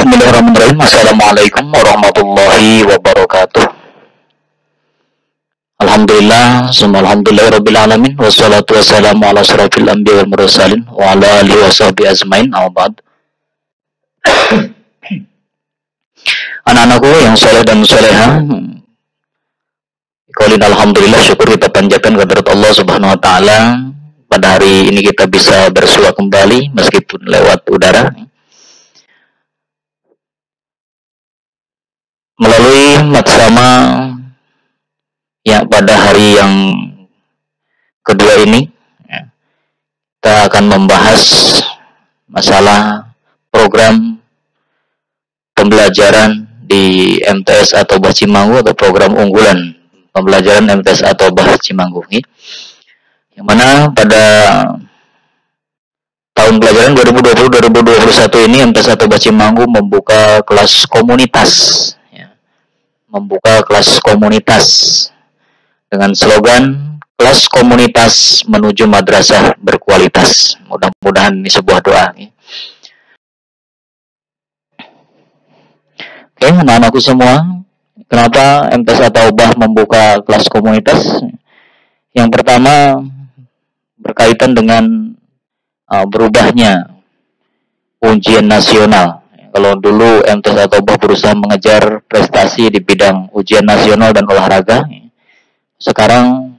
Bismillahirrahmanirrahim. Assalamualaikum warahmatullahi wabarakatuh. Alhamdulillah, summa alhamdulillahirabbil alamin, wassalatu wassalamu ala asyrafil anbiya wal mursalin wa ala alihi washabihi ajmain. Amma ba'd. Anak-anakku yang saleh dan salehah, qaulin alhamdulillah, syukur kita panjatkan kehadirat Allah Subhanahu wa taala. Pada hari ini kita bisa bersua kembali meskipun lewat udara melalui maksama ya. Pada hari yang kedua ini kita akan membahas masalah program pembelajaran di MTS Atobah Cimanggu atau program unggulan pembelajaran MTS Atobah Cimanggu, yang mana pada tahun pelajaran 2020-2021 ini MTS Atobah Cimanggu membuka kelas komunitas. Membuka kelas komunitas dengan slogan kelas komunitas menuju madrasah berkualitas. Mudah-mudahan ini sebuah doa. Oke, anak-anakku semua, kenapa MTS Atobah membuka kelas komunitas? Yang pertama berkaitan dengan berubahnya ujian nasional. Kalau dulu MTS Atobah berusaha mengejar prestasi di bidang ujian nasional dan olahraga, sekarang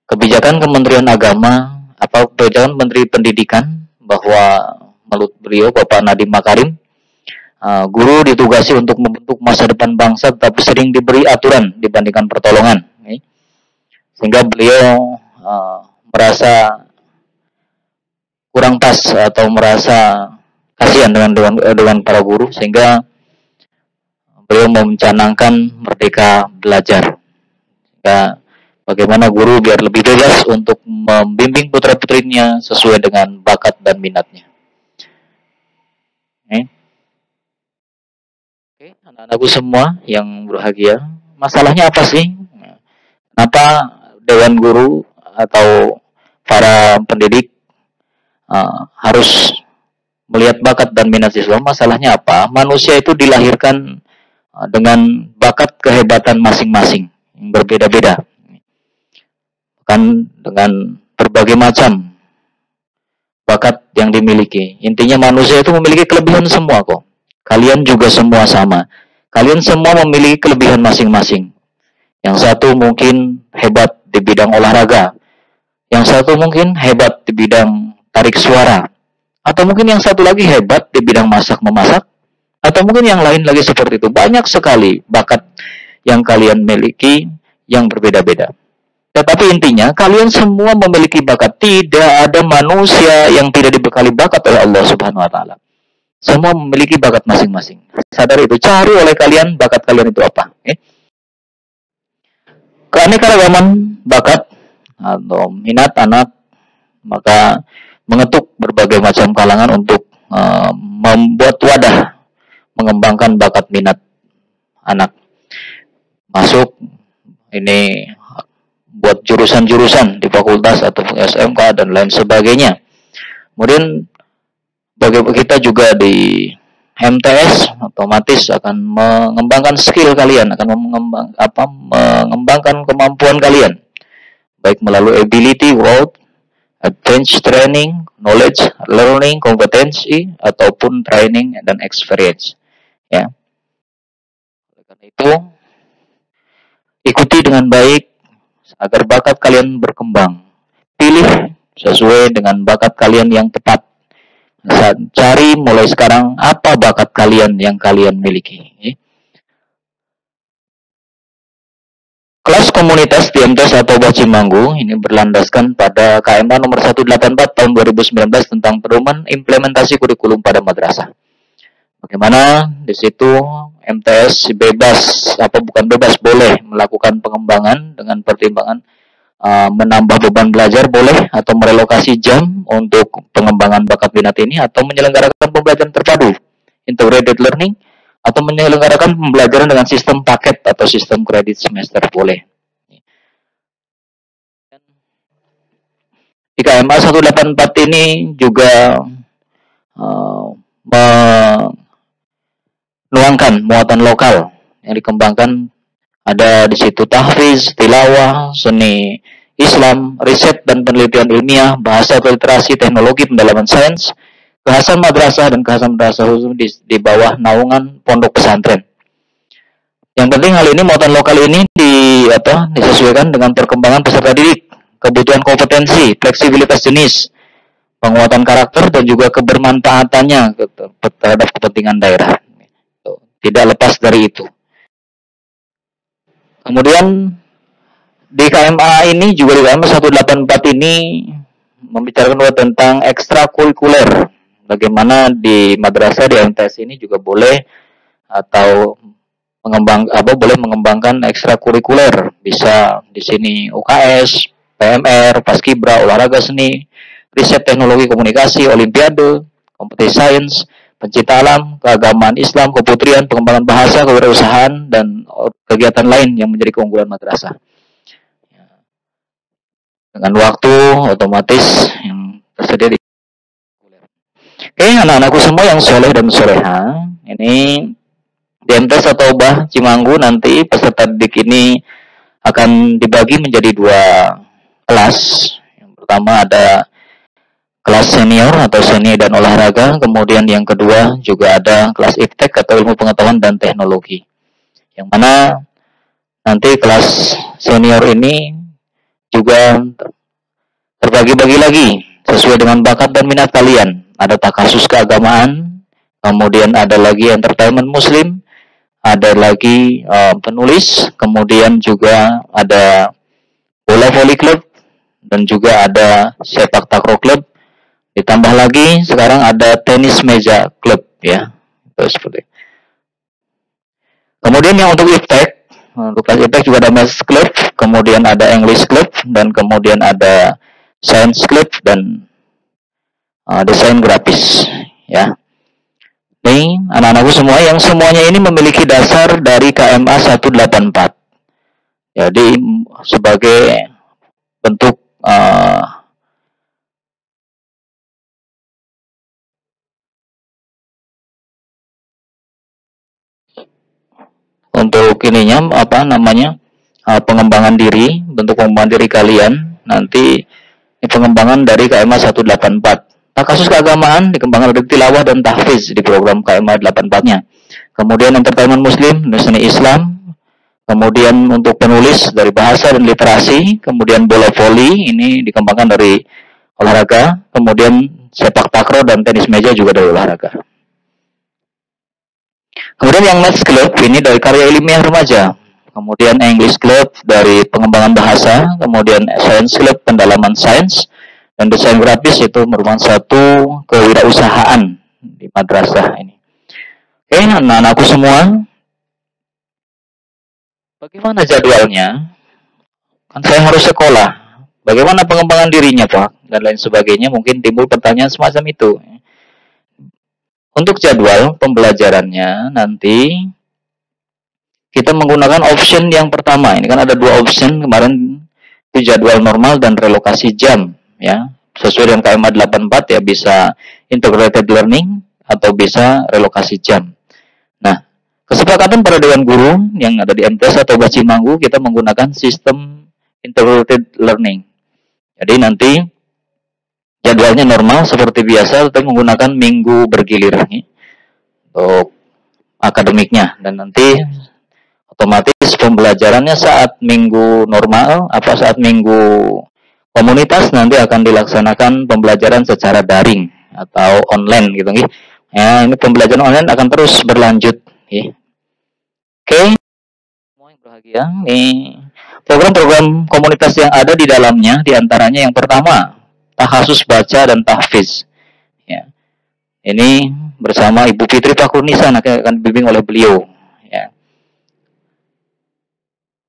kebijakan Kementerian Agama atau kebijakan Menteri Pendidikan bahwa menurut beliau Bapak Nadiem Makarim, guru ditugasi untuk membentuk masa depan bangsa, tetapi sering diberi aturan dibandingkan pertolongan, sehingga beliau merasa kurang pas atau merasa kasihan dengan para guru, sehingga beliau mencanangkan merdeka belajar. Sehingga bagaimana guru biar lebih bebas untuk membimbing putra-putrinya sesuai dengan bakat dan minatnya. Oke, anak-anakku semua yang berbahagia, masalahnya apa sih? Kenapa Dewan Guru atau para pendidik harus melihat bakat dan minat siswa? Masalahnya apa? Manusia itu dilahirkan dengan bakat kehebatan masing-masing yang berbeda-beda, kan, dengan berbagai macam bakat yang dimiliki. Intinya manusia itu memiliki kelebihan semua kok. Kalian juga semua sama. Kalian semua memiliki kelebihan masing-masing. Yang satu mungkin hebat di bidang olahraga, yang satu mungkin hebat di bidang tarik suara, atau mungkin yang satu lagi hebat di bidang masak-memasak, atau mungkin yang lain lagi seperti itu. Banyak sekali bakat yang kalian miliki yang berbeda-beda. Tetapi intinya kalian semua memiliki bakat. Tidak ada manusia yang tidak dibekali bakat oleh Allah Subhanahu wa taala. Semua memiliki bakat masing-masing. Sadar itu. Cari oleh kalian bakat kalian itu apa. Keanekaragaman bakat atau minat anak, maka mengetuk berbagai macam kalangan untuk membuat wadah mengembangkan bakat minat anak. Masuk ini buat jurusan-jurusan di fakultas atau SMK dan lain sebagainya. Kemudian bagi kita juga di MTS otomatis akan mengembangkan skill kalian, akan mengembangkan kemampuan kalian, baik melalui ability, growth, advanced training, knowledge, learning, kompetensi, ataupun training dan experience. Ya. Karena itu, ikuti dengan baik agar bakat kalian berkembang. Pilih sesuai dengan bakat kalian yang tepat. Cari mulai sekarang apa bakat kalian yang kalian miliki. Kelas komunitas di MTS Atobah Cimanggu ini berlandaskan pada KMA nomor 184 tahun 2019 tentang pedoman implementasi kurikulum pada madrasah. Bagaimana di situ MTS bebas, bukan bebas, boleh melakukan pengembangan dengan pertimbangan menambah beban belajar boleh, atau merelokasi jam untuk pengembangan bakat minat ini, atau menyelenggarakan pembelajaran terpadu integrated learning, atau menyelenggarakan pembelajaran dengan sistem paket atau sistem kredit semester boleh. Di KMA 184 ini juga nuangkan muatan lokal yang dikembangkan. Ada di situ tahfiz, tilawah, seni Islam, riset dan penelitian ilmiah, bahasa atau literasi, teknologi, pendalaman sains, kekhasan madrasah dan kekhasan madrasah khusus di bawah naungan pondok pesantren. Yang penting hal ini muatan lokal ini disesuaikan dengan perkembangan peserta didik, kebutuhan kompetensi, fleksibilitas jenis, penguatan karakter dan juga kebermanfaatannya terhadap kepentingan daerah. Tidak lepas dari itu. Kemudian di KMA ini juga di KMA 184 ini membicarakan tentang ekstrakurikuler. Bagaimana di madrasah di MTS ini juga boleh atau boleh mengembangkan ekstrakurikuler. Bisa di sini UKS, PMR, Paskibra, olahraga seni, riset teknologi komunikasi, olimpiade, kompetisi sains, pencipta alam, keagamaan Islam, keputrian, pengembangan bahasa, kewirausahaan, dan kegiatan lain yang menjadi keunggulan madrasah. Dengan waktu otomatis yang tersedia di. Oke, anak-anakku semua yang soleh dan soleha, ini di MTS atau Bah Cimanggu nanti peserta didik ini akan dibagi menjadi 2 kelas. Yang pertama ada kelas senior atau seni dan olahraga, kemudian yang kedua juga ada kelas iptek atau ilmu pengetahuan dan teknologi. Yang mana nanti kelas senior ini juga terbagi-bagi lagi sesuai dengan bakat dan minat kalian. Ada takasus keagamaan, kemudian ada lagi entertainment muslim, ada lagi penulis, kemudian juga ada bola voli club, dan juga ada sepak takraw club. Ditambah lagi sekarang ada tenis meja club ya. Terus seperti. Kemudian yang untuk iptek, untuk kelas iptek juga ada maths club, kemudian ada English club, dan kemudian ada science club dan desain grafis ya. Nih anak-anakku semua yang semuanya ini memiliki dasar dari KMA 184. Jadi sebagai bentuk untuk ininya pengembangan diri, bentuk pengembangan diri kalian nanti pengembangan dari KMA 184. Kasus keagamaan dikembangkan dari tilawah dan tahfiz di program KMA 84-nya. Kemudian entertainment muslim, seni Islam. Kemudian untuk penulis dari bahasa dan literasi. Kemudian bola voli ini dikembangkan dari olahraga. Kemudian sepak takraw dan tenis meja juga dari olahraga. Kemudian yang Maths Club ini dari karya ilmiah remaja. Kemudian English Club dari pengembangan bahasa. Kemudian Science Club pendalaman sains. Dan desain grafis itu merupakan satu kewirausahaan di madrasah ini. Oke, anak-anakku semua. Bagaimana jadwalnya? Kan saya harus sekolah. Bagaimana pengembangan dirinya, Pak? Dan lain sebagainya. Mungkin timbul pertanyaan semacam itu. Untuk jadwal pembelajarannya nanti kita menggunakan option yang pertama. Ini kan ada 2 option kemarin, itu jadwal normal dan relokasi jam ya. Sesuai dengan KMA 84 ya, bisa integrated learning atau bisa relokasi jam. Nah, kesepakatan para dewan guru yang ada di MTS atau Bah Cimanggu kita menggunakan sistem integrated learning. Jadi nanti jadwalnya normal seperti biasa, tapi menggunakan minggu bergilir untuk akademiknya, dan nanti otomatis pembelajarannya saat minggu normal, saat minggu komunitas nanti akan dilaksanakan pembelajaran secara daring atau online gitu nih. Ya, ini pembelajaran online akan terus berlanjut. Oke, semua yang berbahagia. Nih program-program komunitas yang ada di dalamnya, diantaranya yang pertama takhasus baca dan tahfiz. Ya. Ini bersama Ibu Fitri Fakurnisa akan dibimbing oleh beliau. Ya.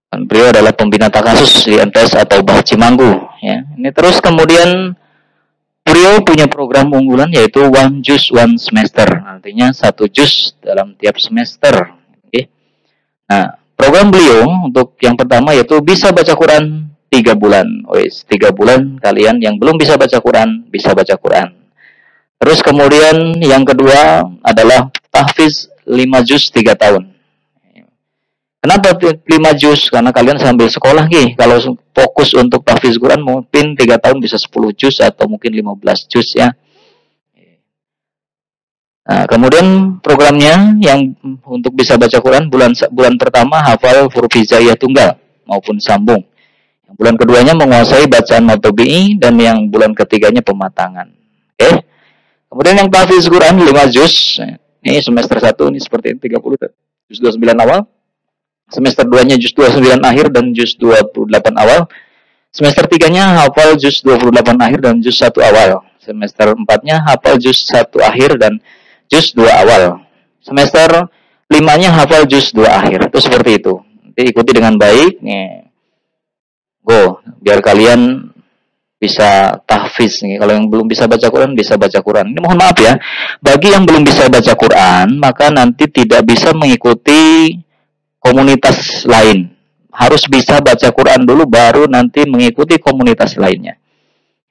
Dan beliau adalah pembina takhasus di MTS atau Bah Cimanggu. Ya. Ini terus kemudian beliau punya program unggulan yaitu One Juz One Semester. Artinya 1 juz dalam tiap semester. Oke. Nah, program beliau untuk yang pertama yaitu bisa baca Quran 3 bulan. 3 bulan kalian yang belum bisa baca Quran, bisa baca Quran. Terus kemudian yang kedua adalah tahfiz 5 juz 3 tahun. Kenapa 5 juz? Karena kalian sambil sekolah nih. Kalau fokus untuk tahfiz Quran mungkin 3 tahun bisa 10 juz atau mungkin 15 juz ya. Nah, kemudian programnya yang untuk bisa baca Quran bulan pertama hafal huruf hijaiyah tunggal maupun sambung. Yang bulan keduanya menguasai bacaan matobi'i dan yang bulan ketiganya pematangan. Oke. Kemudian yang tahfiz Quran 5 juz. Ini semester 1 ini seperti ini 30 juz 29 awal. Semester 2-nya juz 29 akhir dan juz 28 awal. Semester 3-nya hafal juz 28 akhir dan juz 1 awal. Semester 4-nya hafal juz 1 akhir dan juz 2 awal. Semester 5-nya hafal juz 2 akhir. Itu seperti itu. Nanti ikuti dengan baik. Nih. Go, biar kalian bisa tahfiz nih. Kalau yang belum bisa baca Quran, bisa baca Quran. Ini mohon maaf ya. Bagi yang belum bisa baca Quran, maka nanti tidak bisa mengikuti komunitas lain. Harus bisa baca Quran dulu baru nanti mengikuti komunitas lainnya.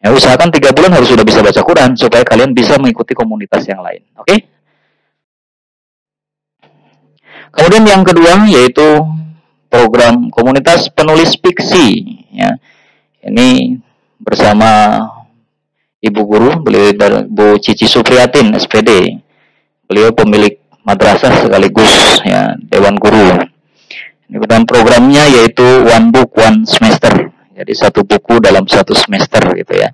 Ya, usahakan 3 bulan harus sudah bisa baca Quran supaya kalian bisa mengikuti komunitas yang lain. Oke? Kemudian yang kedua yaitu program komunitas penulis fiksi. Ya. Ini bersama Ibu Guru, beliau Bu Cici Supriyatin, SPD. Beliau pemilik madrasah sekaligus ya Dewan Guru. Dan programnya yaitu one book one semester. Jadi satu buku dalam satu semester gitu ya.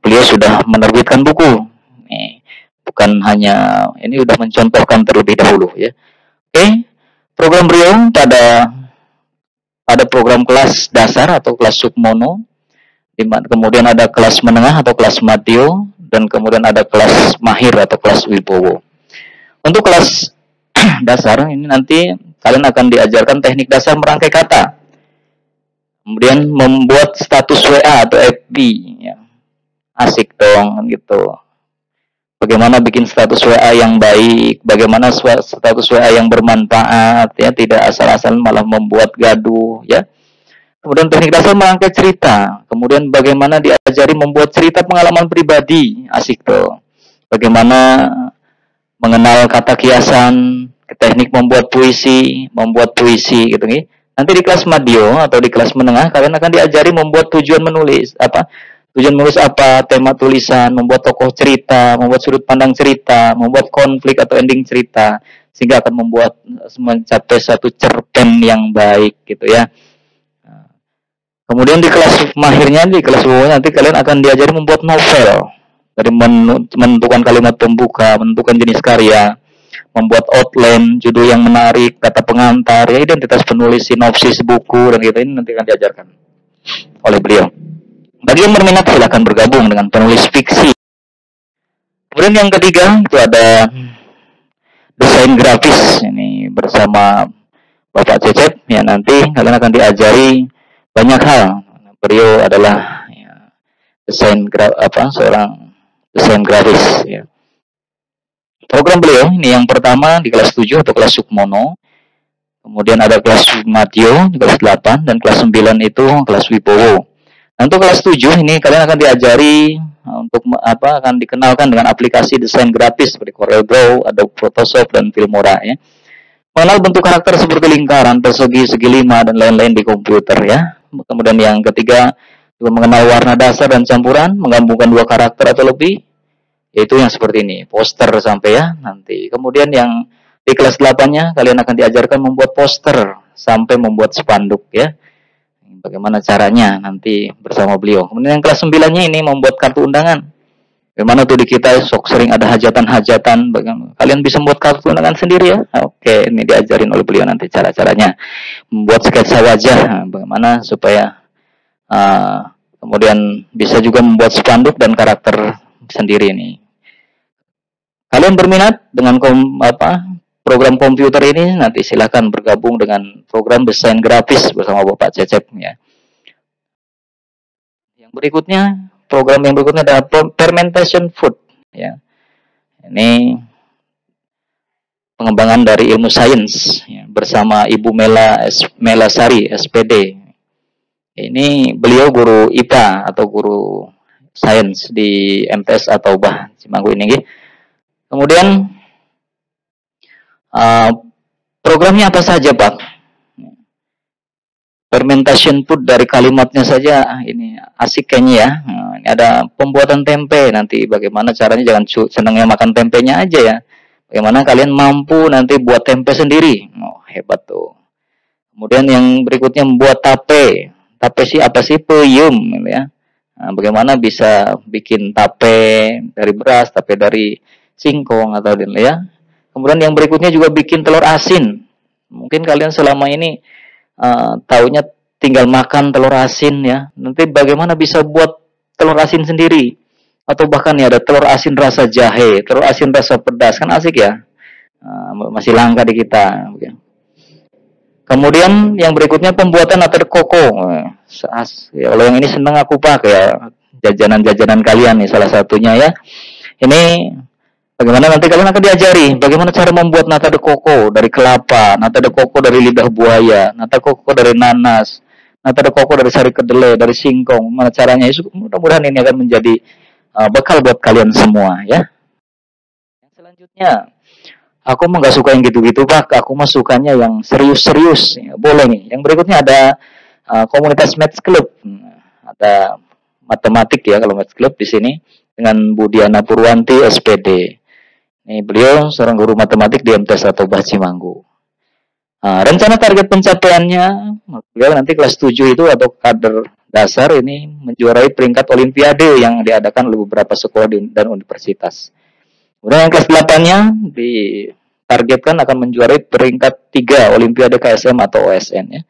Beliau sudah menerbitkan buku. Bukan hanya ini sudah mencontohkan terlebih dahulu ya. Oke. Program beliau pada program kelas dasar atau kelas submono, kemudian ada kelas menengah atau kelas madyo, dan kemudian ada kelas mahir atau kelas wibowo. Untuk kelas dasar ini nanti kalian akan diajarkan teknik dasar merangkai kata. Kemudian membuat status WA atau FB. Ya. Asik dong gitu. Bagaimana bikin status WA yang baik. Bagaimana status WA yang bermanfaat. Ya, tidak asal-asalan malah membuat gaduh. Ya. Kemudian teknik dasar merangkai cerita. Kemudian bagaimana diajari membuat cerita pengalaman pribadi. Asik dong. Bagaimana mengenal kata kiasan, teknik membuat puisi gitu nih. Nanti di kelas madyo atau di kelas menengah kalian akan diajari membuat tujuan menulis apa, tema tulisan, membuat tokoh cerita, membuat sudut pandang cerita, membuat konflik atau ending cerita sehingga akan membuat mencapai satu cerpen yang baik gitu ya. Kemudian di kelas mahirnya, di kelas bawahnya nanti kalian akan diajari membuat novel. Dari menentukan kalimat pembuka, menentukan jenis karya, membuat outline, judul yang menarik, kata pengantar, ya identitas penulis, sinopsis buku, dan gitu ini nanti akan diajarkan oleh beliau. Bagi yang berminat silakan bergabung dengan penulis fiksi. Kemudian yang ketiga itu ada desain grafis. Ini bersama Bapak Cecep. Ya nanti kalian akan diajari banyak hal. Beliau adalah ya, seorang desain grafis ya. Program beliau ini yang pertama di kelas 7 atau kelas submono. Kemudian ada kelas madyo di kelas 8 dan kelas 9 itu kelas wibowo. Nah, untuk kelas 7 ini kalian akan diajari untuk akan dikenalkan dengan aplikasi desain grafis seperti CorelDRAW, Adobe Photoshop dan Filmora ya. Mengenal bentuk karakter seperti lingkaran, persegi, segi lima dan lain-lain di komputer ya. Kemudian yang ketiga juga mengenal warna dasar dan campuran, menggabungkan dua karakter atau lebih, yaitu yang seperti ini, poster sampai ya nanti. Kemudian yang di kelas 8-nya kalian akan diajarkan membuat poster sampai membuat spanduk ya. Bagaimana caranya nanti bersama beliau. Kemudian yang kelas 9-nya ini membuat kartu undangan. Bagaimana tuh di kita sok sering ada hajatan-hajatan, kalian bisa membuat kartu undangan sendiri ya. Oke, ini diajarin oleh beliau nanti cara-caranya. Membuat sketsa wajah, bagaimana supaya kemudian bisa juga membuat spanduk dan karakter sendiri nih. Kalian berminat dengan program komputer ini, nanti silakan bergabung dengan program desain grafis bersama Bapak Cecep ya. Yang berikutnya, program yang berikutnya adalah fermentation food ya. Ini pengembangan dari ilmu sains ya, bersama Ibu Mela Sari SPD. Ini beliau guru IPA atau guru sains di MTS atau Bah Cimanggu ini. Kemudian Uh, Programnya apa saja, Pak? Fermentation food, dari kalimatnya saja ini asik kayaknya ya. Nah, ini ada pembuatan tempe, nanti bagaimana caranya, jangan senangnya makan tempenya aja ya. Bagaimana kalian mampu nanti buat tempe sendiri. Oh, hebat tuh. Kemudian yang berikutnya membuat tape. Tape sih apa sih? Peyem gitu ya. Nah, bagaimana bisa bikin tape dari beras, tape dari singkong atau ya. Kemudian yang berikutnya juga bikin telur asin. Mungkin kalian selama ini taunya tinggal makan telur asin ya. Nanti bagaimana bisa buat telur asin sendiri? Atau bahkan ya ada telur asin rasa jahe, telur asin rasa pedas, kan asik ya. Masih langka di kita. Kemudian yang berikutnya pembuatan nata de coco. Ya, kalau yang ini seneng aku pakai ya, jajanan-jajanan kalian nih salah satunya ya. Ini bagaimana nanti kalian akan diajari bagaimana cara membuat nata de coco dari kelapa, nata de coco dari lidah buaya, nata de coco dari nanas, nata de coco dari sari kedelai, dari singkong. Mana caranya? Mudah-mudahan ini akan menjadi bekal buat kalian semua ya. Yang selanjutnya, aku mah nggak suka yang gitu-gitu, Pak. Aku mah sukanya yang serius-serius. Ya, boleh nih. Yang berikutnya ada komunitas Maths Club. Ada matematik ya kalau Maths Club di sini dengan Budiana Purwanti SPD. Nih, beliau seorang guru matematik di MTs atau Cimanggu. Rencana target pencapaiannya, beliau nanti kelas 7 itu atau kader dasar ini menjuarai peringkat olimpiade yang diadakan oleh beberapa sekolah dan universitas. Kemudian yang kelas 8-nya ditargetkan akan menjuarai peringkat 3 olimpiade KSM atau OSN ya.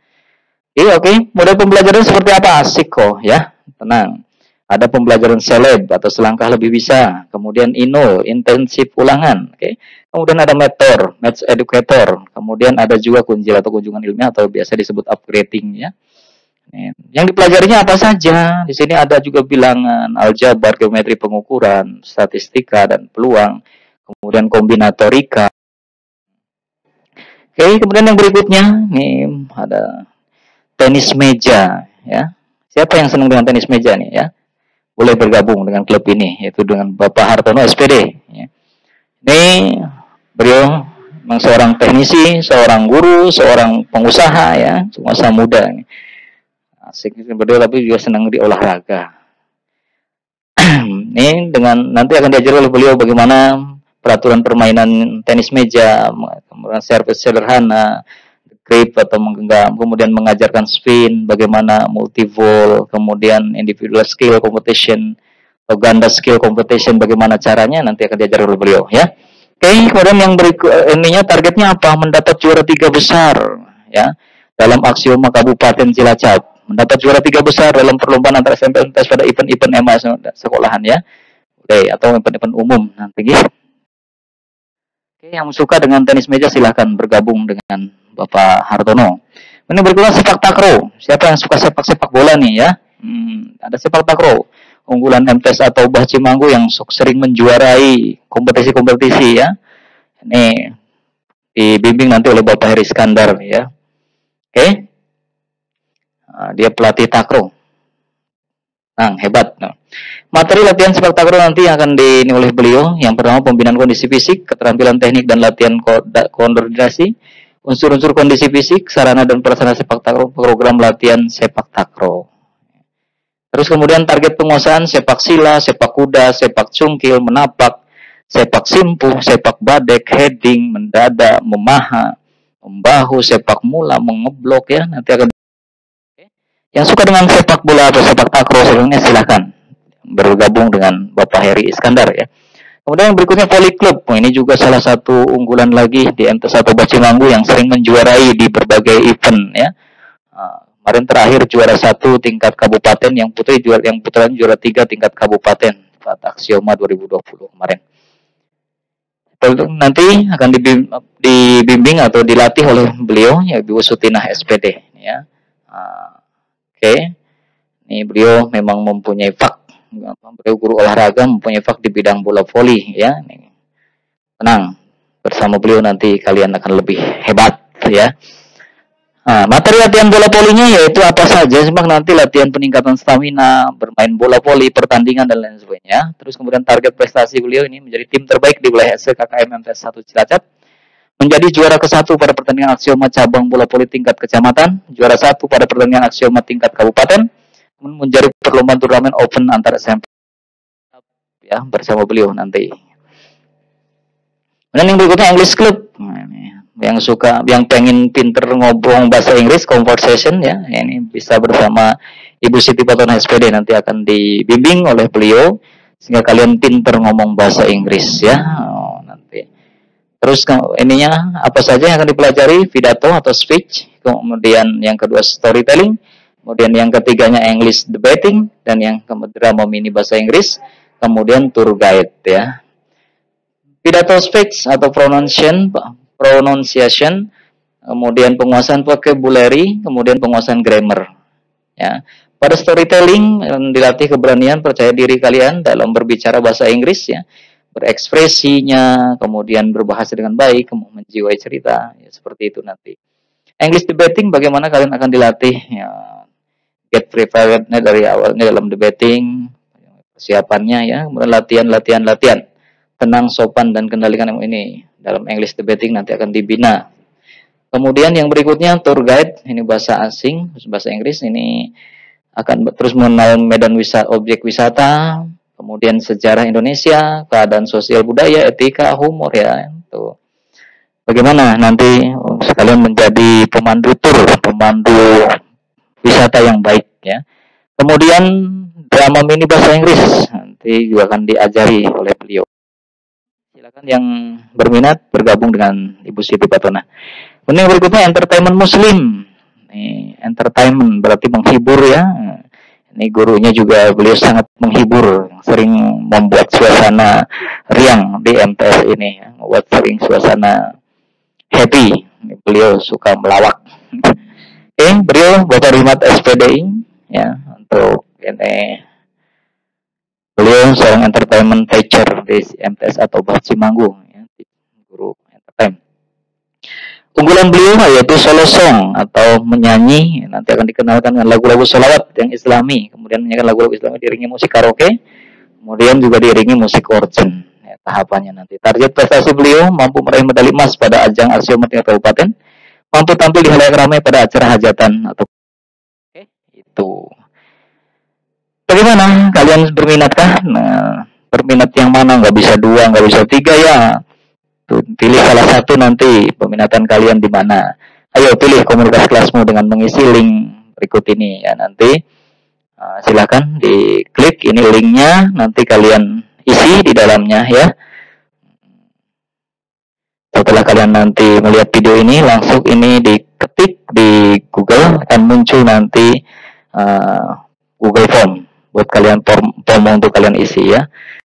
Oke. Model pembelajaran seperti apa? Asik kok ya. Tenang. Ada pembelajaran seleb atau selangkah lebih bisa. Kemudian INO, intensif ulangan. Oke. Kemudian ada mentor, Maths Educator. Kemudian ada juga kunjil atau kunjungan ilmiah atau biasa disebut upgrading ya. Yang dipelajarinya apa saja? Di sini ada juga bilangan, aljabar, geometri pengukuran, statistika dan peluang, kemudian kombinatorika. Oke, kemudian yang berikutnya nih ada tenis meja ya. Siapa yang senang dengan tenis meja nih ya? Boleh bergabung dengan klub ini, yaitu dengan Bapak Hartono SPD ya. Ini beliau memang seorang teknisi, seorang guru, seorang pengusaha ya, pengusaha muda nih. Asik beliau, tapi juga senang di olahraga. Ini dengan nanti akan diajar oleh beliau bagaimana peraturan permainan tenis meja, kemudian service sederhana, grip atau menggenggam, kemudian mengajarkan spin, bagaimana multivol, kemudian individual skill competition atau ganda skill competition, bagaimana caranya nanti akan diajar oleh beliau ya. Oke, kemudian yang ininya targetnya apa? Mendapat juara 3 besar ya dalam aksioma Kabupaten Cilacap, mendapat juara 3 besar dalam perlombaan antar SMP MTs pada event-event EMA sekolahan ya. Oke, atau event-event umum nanti gitu. Oke, yang suka dengan tenis meja silahkan bergabung dengan Bapak Hartono. Ini berikutnya sepak takraw. Siapa yang suka sepak bola nih ya? Ada sepak takraw. Unggulan MTs atau Cimanggu yang sering menjuarai kompetisi-kompetisi ya. Ini dibimbing nanti oleh Bapak Heri Iskandar ya. Oke. Dia pelatih takraw. Nah, hebat. Nah, materi latihan sepak takraw nanti akan ini oleh beliau. Yang pertama pembinaan kondisi fisik, keterampilan teknik dan latihan koordinasi, unsur-unsur kondisi fisik, sarana dan prasarana sepak takraw, program latihan sepak takraw. Terus kemudian target penguasaan sepak sila, sepak kuda, sepak cungkil, menapak, sepak simpuh, sepak badek, heading, mendada, memaha, membahu, sepak mula, mengeblok ya. Nanti akan yang suka dengan sepak bola atau sepak takraw sebelumnya silahkan bergabung dengan Bapak Heri Iskandar ya. Kemudian yang berikutnya voli klub. Ini juga salah satu unggulan lagi di MTs atau Cimanggu yang sering menjuarai di berbagai event ya. Kemarin terakhir juara 1 tingkat kabupaten, yang putri juara 3 tingkat kabupaten saat aksioma 2020 kemarin. Nanti akan dibimbing atau dilatih oleh beliau ya, Ibu Sutinah SPD ya. Oke. Ini beliau memang mempunyai beliau guru olahraga, mempunyai di bidang bola voli ya. Tenang, bersama beliau nanti kalian akan lebih hebat ya. Materi latihan bola volinya yaitu apa saja? Simak nanti latihan peningkatan stamina, bermain bola voli, pertandingan dan lain sebagainya. Terus kemudian target prestasi beliau ini menjadi tim terbaik di wilayah SKKM MTs 1 Cilacap, menjadi juara ke-1 pada pertandingan aksioma cabang bola voli tingkat kecamatan, juara 1 pada pertandingan aksioma tingkat kabupaten, menjadi perlombaan turnamen open antar SMP ya bersama beliau nanti. Dan yang berikutnya English Club. Nah, ini yang suka, yang pengen pinter ngobrol bahasa Inggris, conversation ya, ini bisa bersama Ibu Siti Patona SPD, nanti akan dibimbing oleh beliau sehingga kalian pinter ngomong bahasa Inggris ya. Nanti. Terus ininya apa saja yang akan dipelajari? Pidato atau speech, kemudian yang kedua storytelling, kemudian yang ketiganya English debating, dan yang kemudian mini bahasa Inggris, kemudian tour guide ya. Pidato speech atau pronunciation, kemudian penguasaan vocabulary, kemudian penguasaan grammar. Ya. Pada storytelling dilatih keberanian percaya diri kalian dalam berbicara bahasa Inggris ya, berekspresinya, kemudian berbahasa dengan baik, menjiwai cerita, ya, seperti itu nanti. English debating bagaimana kalian akan dilatih ya, get prepared dari awalnya dalam debating, persiapannya ya, latihan, tenang, sopan, dan kendalikan ini dalam English debating nanti akan dibina. Kemudian yang berikutnya tour guide, ini bahasa asing, bahasa Inggris, ini akan terus mengenal medan objek wisata, kemudian sejarah Indonesia, keadaan sosial budaya, etika, humor ya. Tuh. Bagaimana nanti sekalian menjadi pemandu tur, pemandu wisata yang baik ya. Kemudian drama mini bahasa Inggris nanti juga akan diajari oleh beliau. Silakan yang berminat bergabung dengan Ibu Siti Patona. Kemudian yang berikutnya entertainment Muslim. Nih, entertainment berarti menghibur ya. Ini gurunya juga beliau sangat menghibur, sering membuat suasana riang di MTS ini, membuat sering suasana happy. Beliau suka melawak. Oke, beliau Bapak Rimat SPDI ya untuk ini. Beliau seorang entertainment teacher di MTS atau Cimanggu ya, guru entertainment. Unggulan beliau yaitu solo song atau menyanyi, nanti akan dikenalkan dengan lagu-lagu sholawat yang islami, kemudian menyanyikan lagu-lagu islami diiringi musik karaoke, kemudian juga diiringi musik organ ya, tahapannya nanti. Target prestasi beliau mampu meraih medali emas pada ajang aksioma tingkat kabupaten, mampu tampil di halayak ramai pada acara hajatan atau itu. Bagaimana? Kalian berminatkah? Nah, berminat yang mana? Nggak bisa 2, nggak bisa 3 ya. Tuh, pilih salah satu nanti peminatan kalian di mana. Ayo pilih komunitas kelasmu dengan mengisi link berikut ini ya nanti. Silakan diklik ini linknya, nanti kalian isi di dalamnya ya. Setelah kalian nanti melihat video ini, langsung ini diketik di Google, akan muncul nanti Google Form buat kalian form untuk kalian isi ya.